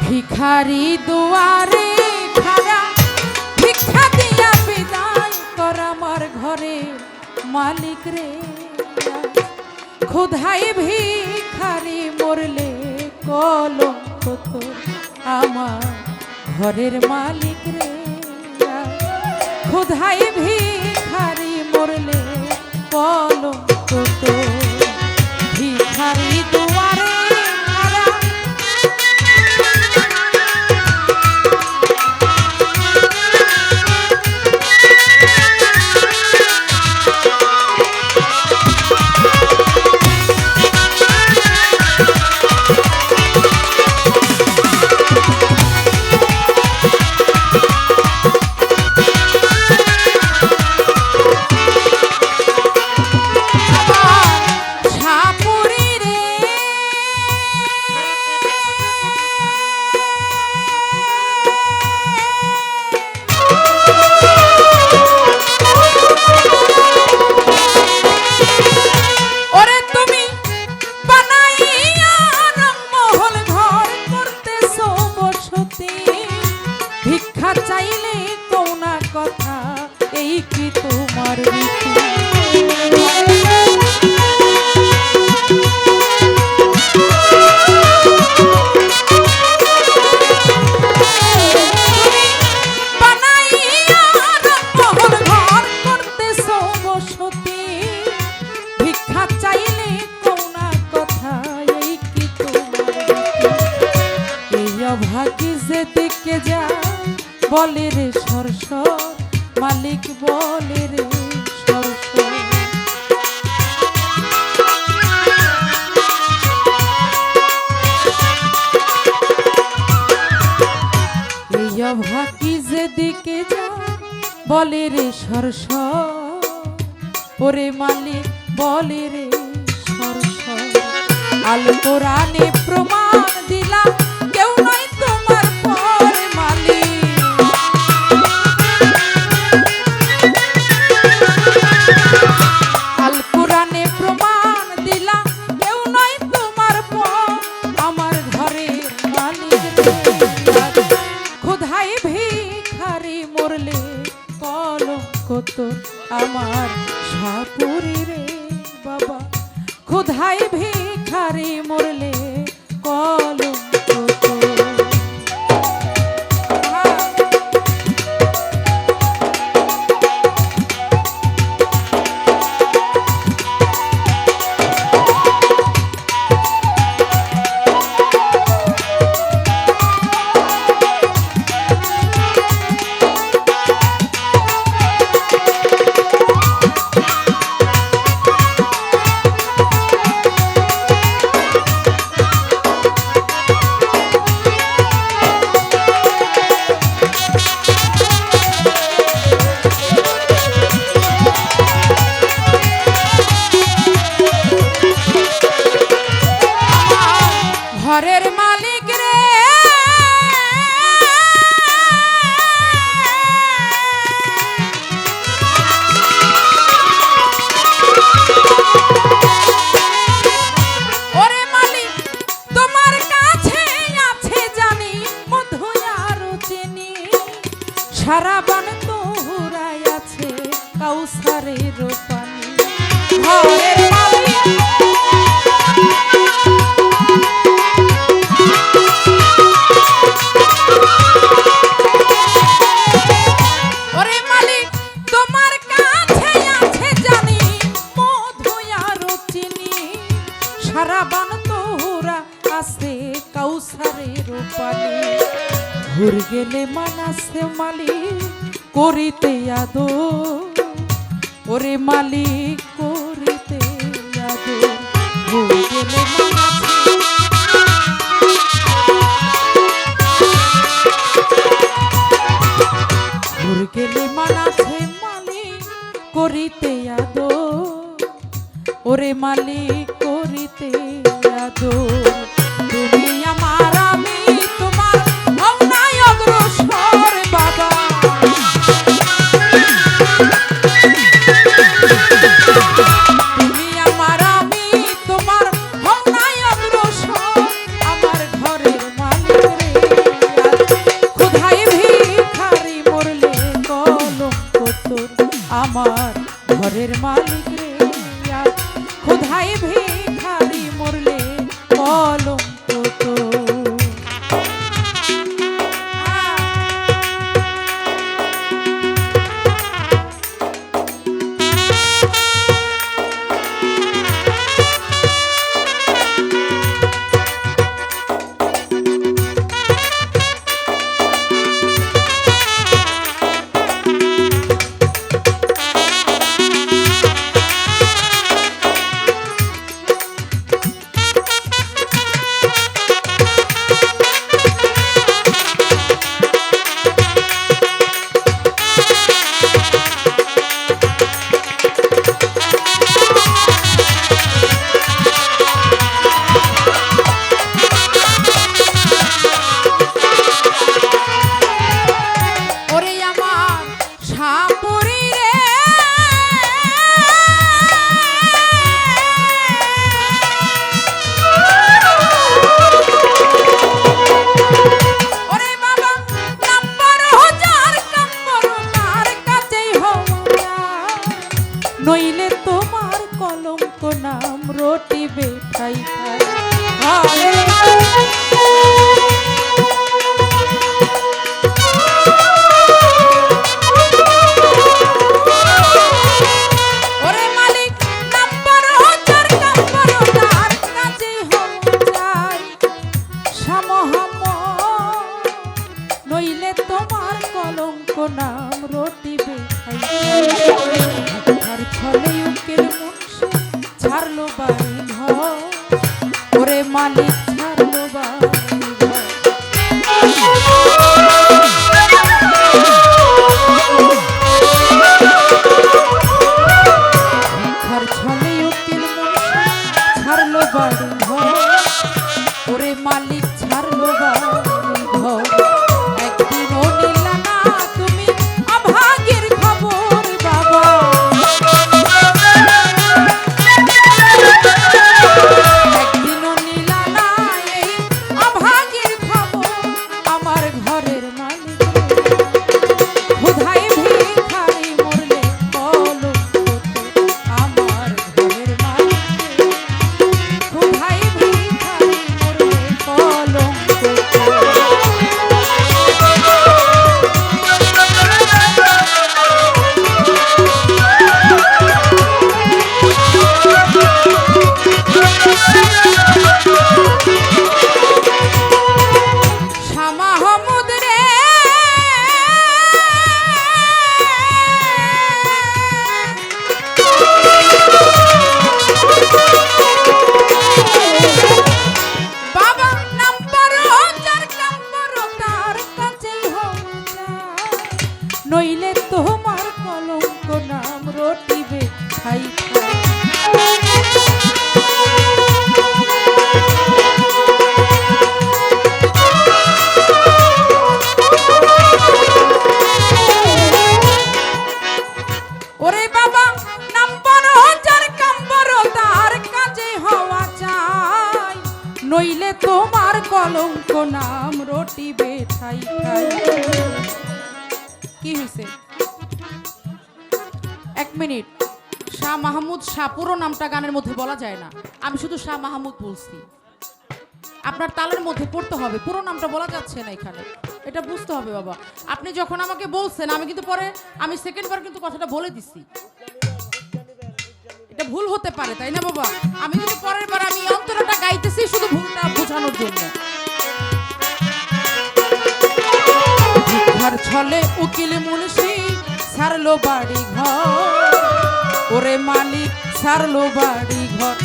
ভিখারি দুয়ারে খাড়া ভিক্ষা দিয়া বিদায় কর আমার ঘরে মালিক রে। ক্ষুধায় ভিখারি মরলে কলঙ্ক তোর আমার ঘরের মালিক রে। ক্ষুধায় ভিখারি মরলে কলঙ্ক তোর ভিখারি দুয়ারে খাড়া। ভিক্ষা চাইলে কোনা কথা এই কি তোমার রীতি? ভিক্ষা চাইলে কোনা কথা এই কি তোমার রীতি? এই অভাগী যেদিকে যা বলে রে সরস মালিক বলে রে সরস। এই অভাগী যেদিকে যা বলে রে সরস ওরে মালিক বলে রে সরস। আল কোরআনে প্রমাণ দিলাম কেউ নাই তোমার পর মালিক। আল কোরআনে প্রমাণ দিলাম কেউ নাই তোমার পর আমার ঘরে মালিক রে। ক্ষুধায় ভিখারি মরলে কলঙ্ক তোর আমার সাপুরি রে বাবা। ক্ষুধায় ভিখারি মরলে কলঙ্ক তোর। ঘরের মালিক রে ওরে মালিক তোমার কাছে আছে জানি মধু আর চিনি। সারা বান তোরাই আছে কাউসারের পানি। ঘরের মালিক সারাবান তোরা আছে কাউসারের পানি। ঘুর গেলে মানাসে মালিক করিতে আদো ওরে মালিক করিতে আদো। ঘুর গেলে ঘুর গেলে মানাসে মালিক করিতে আদো ওরে মালিক করিতে আদো। তুমি আমার আমি তোমার হও নাই অগ্রসর বাবা। তুমি আমার আমি তোমার হও নাই অগ্রসর আমার ঘরের মালিক রে। ঘরের মালিক রে আর খোদাই ভিখারি মরলে কলঙ্ক তো। নইলে তোমার কলঙ্ক নাম রটি বেঠাই ওরে মালিক নাম্বার হাজার নাম্বার তার কাছে যায় সামহাম নইলে তোমার কলঙ্ক নাম রটি বেঠাই ছলে উকিল মুন্সি ছাড়লো বাড়ি ঘর ওরে মালিক ছাড়লো বাড়ি ঘর ছলে উকিল মুন্সি ছাড়লো বাড়ি ঘর ওরে মালিক ছাড়লো বাড়ি ঘর। একদিনও নিলা না তুমি অভাগীর খবর বাবা নইলে তোমার কলঙ্ক নাম রটিবে খাই ওরে বাবা নাম্বার হাজার কাম্বর তার কাছে হওয়া চাই নইলে তোমার কলঙ্ক নাম রটিবে খাই খাই। কি হয়েছে? এক মিনিট, শাহ মাহমুদ শাহ পুরো নামটা গানের মধ্যে বলা যায় না, আমি শুধু শাহ মাহমুদ বলছি। আপনার তালের মধ্যে পড়তে হবে, পুরো নামটা বলা যাচ্ছে না এখানে, এটা বুঝতে হবে বাবা। আপনি যখন আমাকে বলছেন আমি কিন্তু পরে আমি সেকেন্ড বার কিন্তু কথাটা বলে দিছি, এটা ভুল হতে পারে তাই না বাবা? আমি কিন্তু পরের বার আমি অন্তরটা গাইতেছি শুধু ভুলটা বোঝানোর জন্য। ঘর ছলে উকিল মুন্সি ছাড়লো বাড়ি ঘর ওরে মালিক ছাড়লো বাড়ি ঘর।